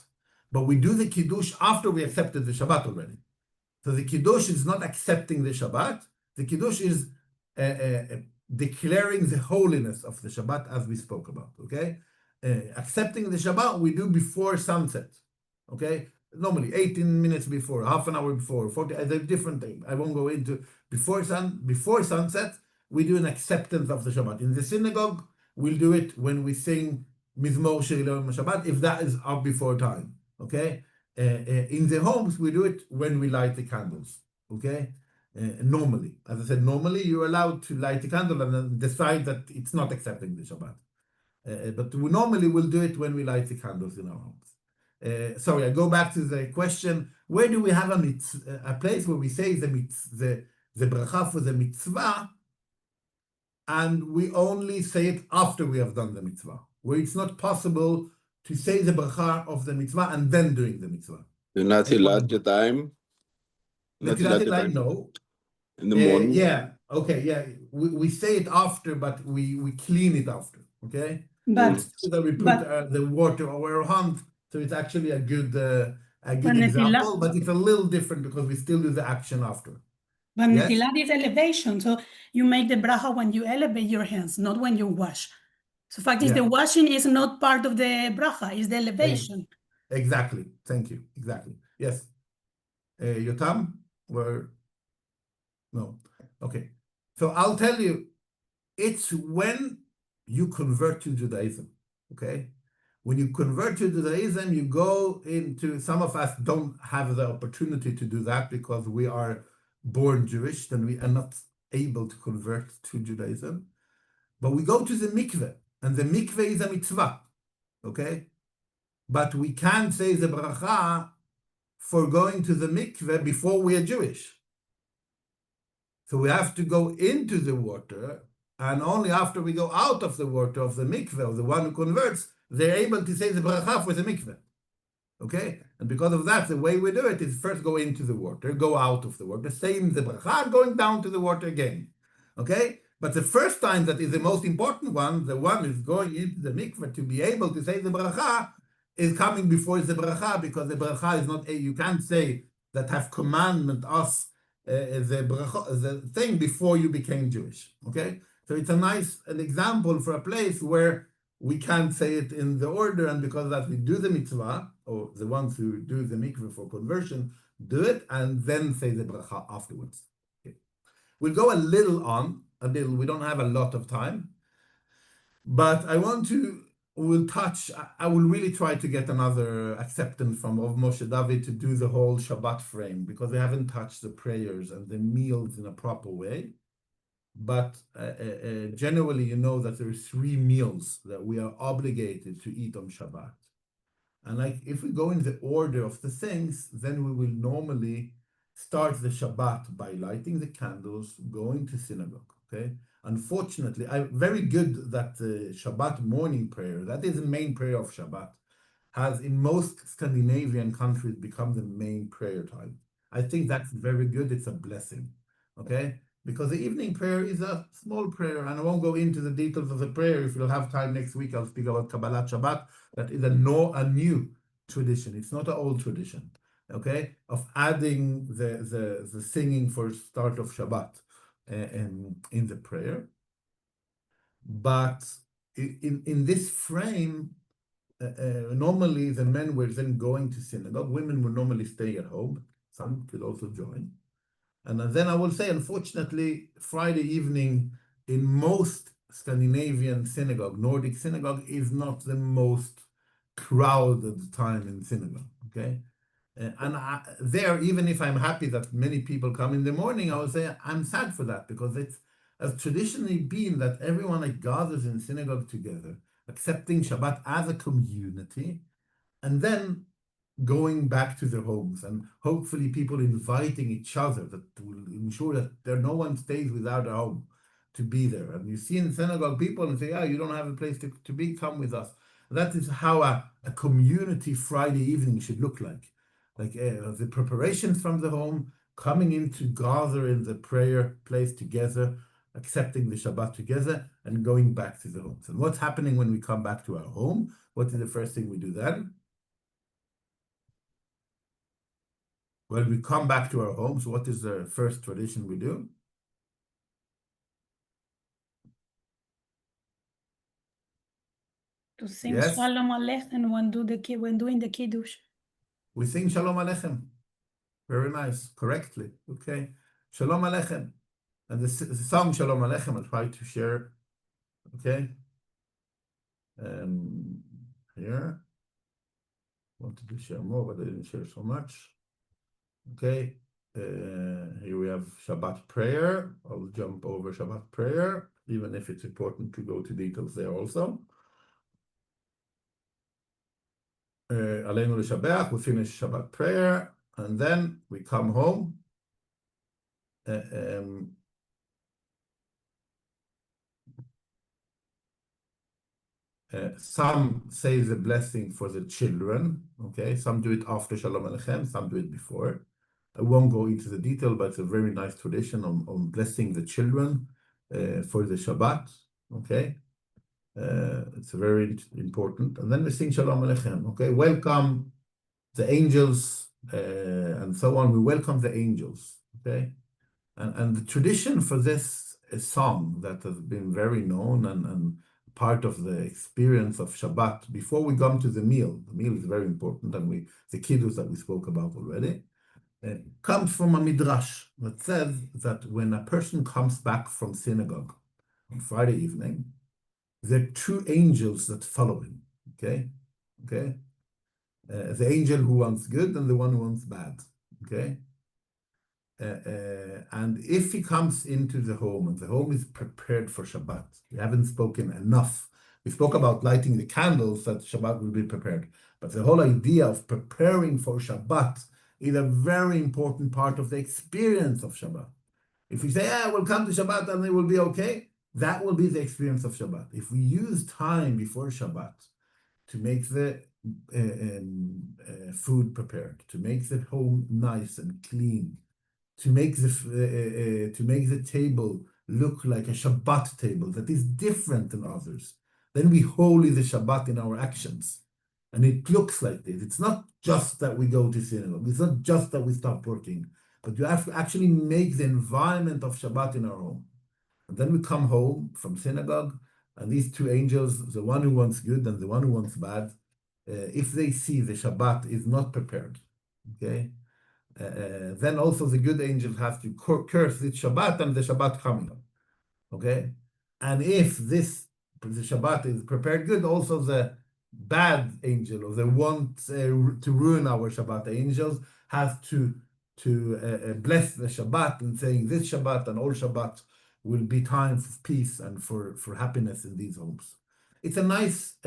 but we do the Kiddush after we accepted the Shabbat already. So the Kiddush is not accepting the Shabbat. The Kiddush is declaring the holiness of the Shabbat as we spoke about, okay? Accepting the Shabbat we do before sunset, okay? Normally 18 minutes before, half an hour before, 40, a different thing. I won't go into before sunset, we do an acceptance of the Shabbat. In the synagogue, we'll do it when we sing Mizmor She'ilom Shabbat, if that is up before time, okay? In the homes, we do it when we light the candles, okay? Normally, as I said, normally you're allowed to light the candle and then decide that it's not accepting the Shabbat. But we normally will do it when we light the candles in our homes. Sorry, I go back to the question, where do we have a place where we say the bracha for the mitzvah and we only say it after we have done the mitzvah, where it's not possible to say the bracha of the mitzvah and then doing the mitzvah? Natilat Yadayim? Natilat Yadayim, no. In the morning? Yeah, okay, yeah. We say it after, but we clean it after, okay? But we put the water over our hand, so it's actually a good example, but it's a little different because we still do the action after. But Netilat is elevation, so you make the bracha when you elevate your hands, not when you wash. So fact is the washing is not part of the bracha, it's the elevation. Exactly, thank you, exactly. Yes. Yotam? No, okay. So I'll tell you, it's when you convert to Judaism. okay? When you convert to Judaism, you go into, some of us don't have the opportunity to do that because we are born Jewish, then we are not able to convert to Judaism. But we go to the mikveh, and the mikveh is a mitzvah, okay? But we can't say the bracha for going to the mikveh before we are Jewish. So we have to go into the water, and only after we go out of the water of the mikveh, or the one who converts, they're able to say the bracha for the mikveh. Okay? And because of that, the way we do it is first go into the water, go out of the water, saying the bracha, going down to the water again. Okay? But the first time that is the most important one, the one who's going into the mikveh to be able to say the bracha, is coming before the bracha, because the bracha is not, you can't say that have commandment us the bracha, the thing before you became Jewish. Okay? So it's an example for a place where we can't say it in the order, and because of that we do the mitzvah, or the ones who do the mikveh for conversion, do it, and then say the bracha afterwards. Okay. We'll go a little, we don't have a lot of time, but I will really try to get another acceptance from of Moshe David to do the whole Shabbat frame, because they haven't touched the prayers and the meals in a proper way. But generally, you know that there are 3 meals that we are obligated to eat on Shabbat. And like, if we go in the order of the things, then we will normally start the Shabbat by lighting the candles, going to synagogue, okay? Unfortunately, very good that the Shabbat morning prayer, that is the main prayer of Shabbat, has in most Scandinavian countries become the main prayer time. I think that's very good. It's a blessing, okay? Because the evening prayer is a small prayer, and I won't go into the details of the prayer. If you'll have time next week, I'll speak about Kabbalat Shabbat. That is a new tradition. It's not an old tradition, okay, of adding the singing for start of Shabbat in the prayer. But in this frame, normally the men were then going to synagogue. Women would normally stay at home. Some could also join. And then I will say, unfortunately, Friday evening in most Scandinavian synagogue, Nordic synagogue, is not the most crowded time in synagogue, okay? And there, even if I'm happy that many people come in the morning, I would say I'm sad for that, because it's has traditionally been that everyone gathers in synagogue together, accepting Shabbat as a community, and then going back to their homes, and hopefully people inviting each other, that will ensure that no one stays without a home to be there. And you see in synagogue people and say, yeah, you don't have a place to be, come with us. That is how a community Friday evening should look like the preparations from the home, coming in to gather in the prayer place together, accepting the Shabbat together, and going back to the homes. And what's happening when we come back to our home? What is the first thing we do then? When we come back to our homes, what is the first tradition we do? To sing Yes. Shalom Aleichem when doing the Kiddush. We sing Shalom Aleichem. Very nice, correctly. Okay. Shalom Aleichem. And the song Shalom Aleichem, I'll try to share. Okay. Here. Wanted to share more, but I didn't share so much. Okay. Here we have Shabbat prayer. I'll jump over Shabbat prayer, even if it's important to go to details there also. Aleinu l'shabeach, we finish Shabbat prayer, and then we come home. Some say the blessing for the children, okay? Some do it after Shalom Aleichem, some do it before. I won't go into the detail, but it's a very nice tradition on blessing the children for the Shabbat, okay? It's very important. And then we sing Shalom Aleichem, okay? Welcome the angels and so on. We welcome the angels, okay? And the tradition for this song that has been very known and part of the experience of Shabbat before we come to the meal. The meal is very important, and the kiddush that we spoke about already. Comes from a midrash that says that when a person comes back from synagogue on Friday evening, there are two angels that follow him. Okay, okay. The angel who wants good and the one who wants bad. Okay. And if he comes into the home and the home is prepared for Shabbat, we haven't spoken enough. We spoke about lighting the candles that Shabbat will be prepared. But the whole idea of preparing for Shabbat is a very important part of the experience of Shabbat. If we say, we'll come to Shabbat and it will be okay, that will be the experience of Shabbat. If we use time before Shabbat to make the food prepared, to make the home nice and clean, to make the table look like a Shabbat table that is different than others, then we holy the Shabbat in our actions. And it looks like this. It's not just that we go to synagogue. It's not just that we stop working, but you have to actually make the environment of Shabbat in our home. And then we come home from synagogue, and these two angels, the one who wants good and the one who wants bad, if they see the Shabbat is not prepared, okay, then also the good angel has to curse the Shabbat and the Shabbat coming up, okay? And if the Shabbat is prepared good, also the bad angel or the want to ruin our Shabbat angels have to bless the Shabbat and saying this Shabbat and all Shabbat will be time for peace and for happiness in these homes. It's a nice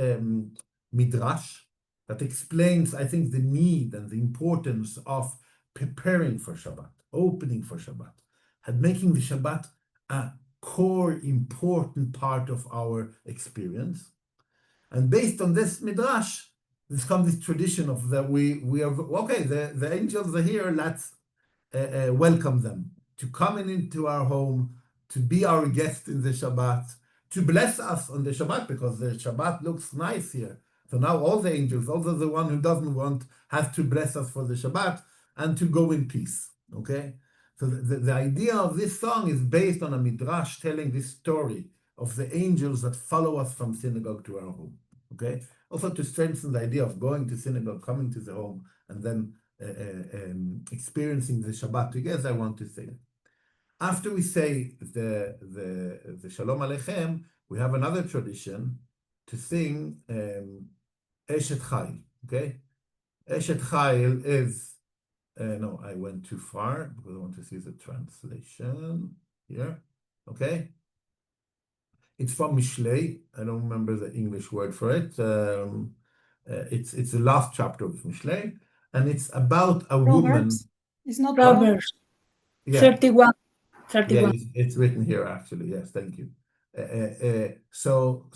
midrash that explains, I think, the need and the importance of preparing for Shabbat, opening for Shabbat, and making the Shabbat a core important part of our experience. And based on this midrash, there's come this tradition of that we are, okay, the angels are here, let's welcome them to come into our home, to be our guest in the Shabbat, to bless us on the Shabbat, because the Shabbat looks nice here. So now all the angels, also the one who doesn't want, have to bless us for the Shabbat and to go in peace, okay? So the idea of this song is based on a midrash telling this story of the angels that follow us from synagogue to our home, okay? Also to strengthen the idea of going to synagogue, coming to the home, and then experiencing the Shabbat together, I want to say. After we say the Shalom Aleichem, we have another tradition to sing Eshet Chayil, okay? Eshet Chayil is, no, I went too far because I want to see the translation here, okay? It's from Mishlei. I don't remember the English word for it. It's the last chapter of Mishlei, and it's about a woman. It's not Proverbs. Yeah. 31. Yeah, it's written here actually. Yes, thank you. So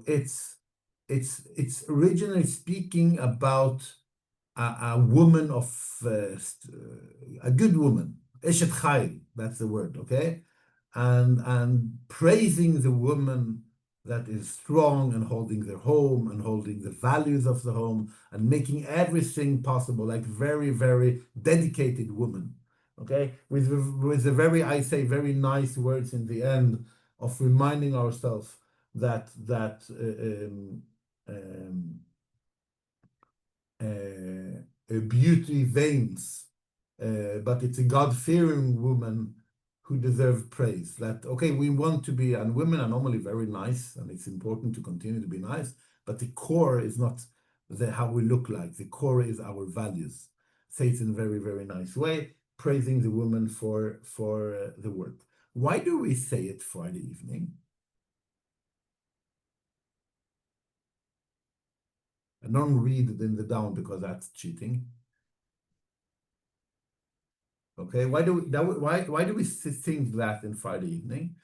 it's originally speaking about a woman of a good woman, Eshet Chayil, that's the word, okay, and praising the woman that is strong and holding their home and holding the values of the home and making everything possible, like very, very dedicated woman. Okay, with the very, I say, very nice words in the end of reminding ourselves that beauty vains, but it's a God-fearing woman who deserves praise. That, okay, we want to be, and women are normally very nice, and it's important to continue to be nice, but the core is not how we look like. The core is our values. Say it in a very, very nice way, praising the woman for the work. Why do we say it Friday evening? I don't read it in the down because that's cheating. Okay, why do we think that in Friday evening?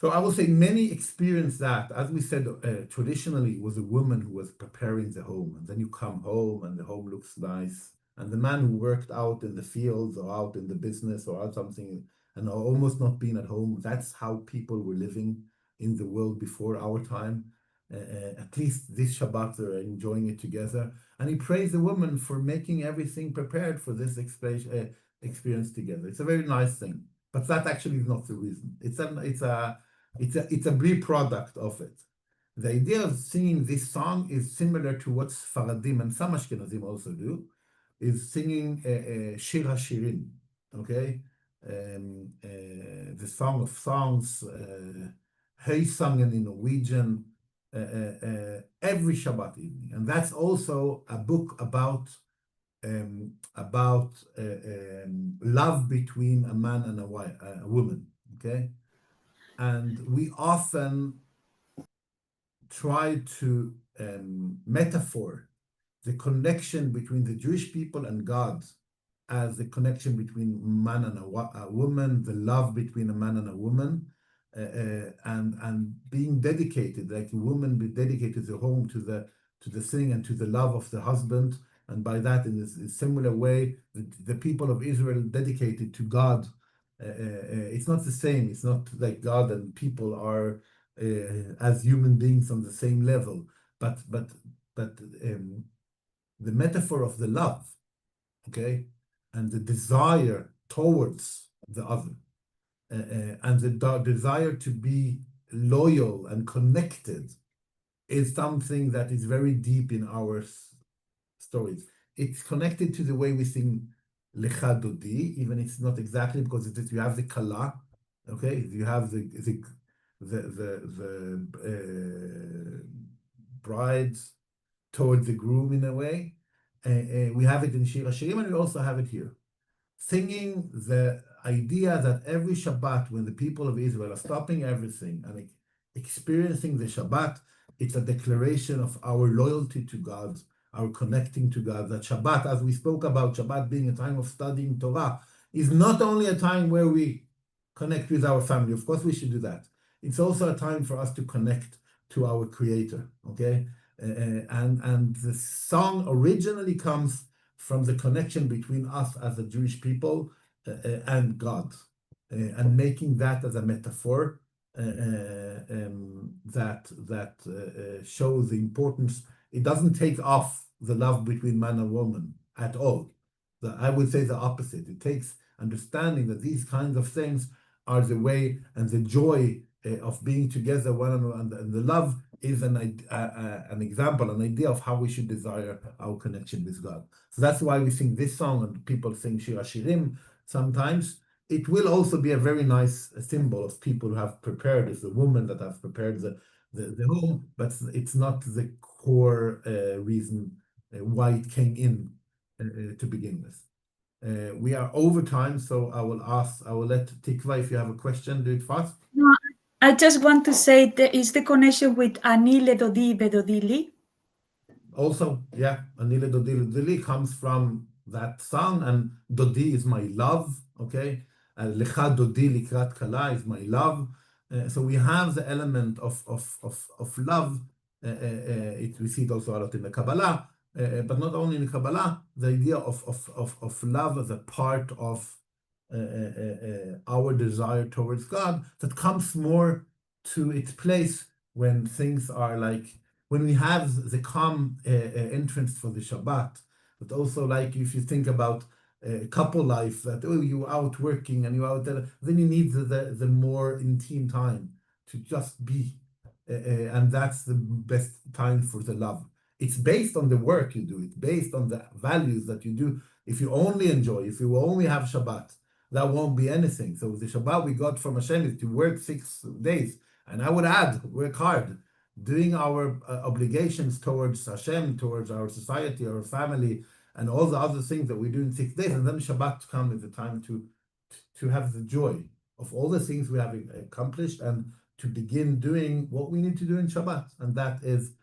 So I will say many experience that, as we said, traditionally it was a woman who was preparing the home, and then you come home and the home looks nice, and the man who worked out in the fields or out in the business or out something and almost not being at home, that's how people were living in the world before our time. At least this Shabbat they're enjoying it together, and he praised the woman for making everything prepared for this experience together. It's a very nice thing, but that actually is not the reason. It's a byproduct of it. The idea of singing this song is similar to what Sfaradim and some Ashkenazim also do, is singing Shir HaShirim, okay? The Song of Songs, Hey sungen in Norwegian, every Shabbat evening. And that's also a book about love between a man and a woman, okay? And we often try to metaphor the connection between the Jewish people and God as the connection between man and a woman, the love between a man and a woman, and being dedicated, like a woman be dedicated to the home, to the thing, and to the love of the husband. And by that, in a similar way, the people of Israel dedicated to God. It's not the same. It's not like God and people are as human beings on the same level. But the metaphor of the love, okay, and the desire towards the other, and the desire to be loyal and connected is something that is very deep in our stories. It's connected to the way we sing Lecha Dodi, even it's not exactly, because you have the Kala, okay, you have the brides towards the groom in a way. We have it in Shir HaShirim, and we also have it here. Singing the idea that every Shabbat, when the people of Israel are stopping everything and experiencing the Shabbat, it's a declaration of our loyalty to God, our connecting to God. That Shabbat, as we spoke about, Shabbat being a time of studying Torah, is not only a time where we connect with our family. Of course, we should do that. It's also a time for us to connect to our Creator, okay? And the song originally comes from the connection between us as a Jewish people and God, and making that as a metaphor that shows the importance. It doesn't take off the love between man and woman at all. I would say the opposite. It takes understanding that these kinds of things are the way, and the joy of being together one another, and the love is an example, an idea of how we should desire our connection with God. So that's why we sing this song, and people sing Shir HaShirim sometimes. It will also be a very nice symbol of people who have prepared. It's the woman that have prepared the home, but it's not the core reason why it came in to begin with. We are over time, so I will let Tikva, if you have a question, do it fast. No, I just want to say there is the connection with Ani Ledodi Bedodili. Also, yeah, Ani Ledodi comes from that song, and Dodi is my love, okay? Lecha Dodi Likrat Kala is my love. So we have the element of love. We see it also a lot in the Kabbalah, but not only in the Kabbalah, the idea of love as a part of our desire towards God that comes more to its place when things are like, when we have the calm entrance for the Shabbat, but also like if you think about couple life, that you're out working and you're out there, then you need the more intimate time to just be, and that's the best time for the love. It's based on the work you do. It's based on the values that you do. If you only enjoy, if you only have Shabbat, that won't be anything. So the Shabbat we got from Hashem is to work 6 days, and I would add, work hard, doing our obligations towards Hashem, towards our society, our family, and all the other things that we do in 6 days, and then Shabbat comes as the time to have the joy of all the things we have accomplished, and to begin doing what we need to do in Shabbat, and that is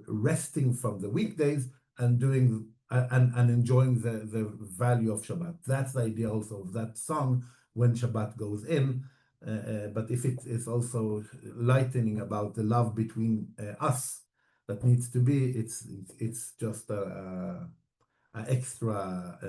resting from the weekdays and doing and enjoying the value of Shabbat. That's the idea also of that song when Shabbat goes in. But if it is also lightening about the love between us that needs to be, it's just a extra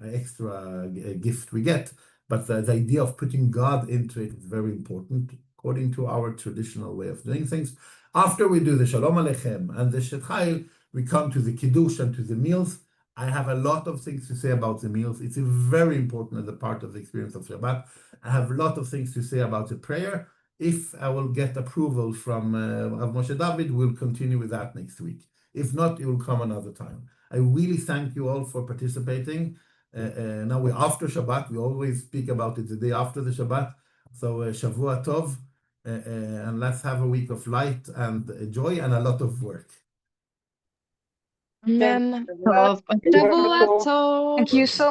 extra gift we get. But the idea of putting God into it is very important according to our traditional way of doing things. After we do the Shalom Aleichem and the Shet Chayil, we come to the Kiddush and to the meals. I have a lot of things to say about the meals. It's very important as a part of the experience of Shabbat. I have a lot of things to say about the prayer. If I will get approval from Rav Moshe David, we'll continue with that next week. If not, it will come another time. I really thank you all for participating. Now we're after Shabbat. We always speak about it the day after the Shabbat. So Shavua Tov. and let's have a week of light and joy and a lot of work. Amen. Thank you so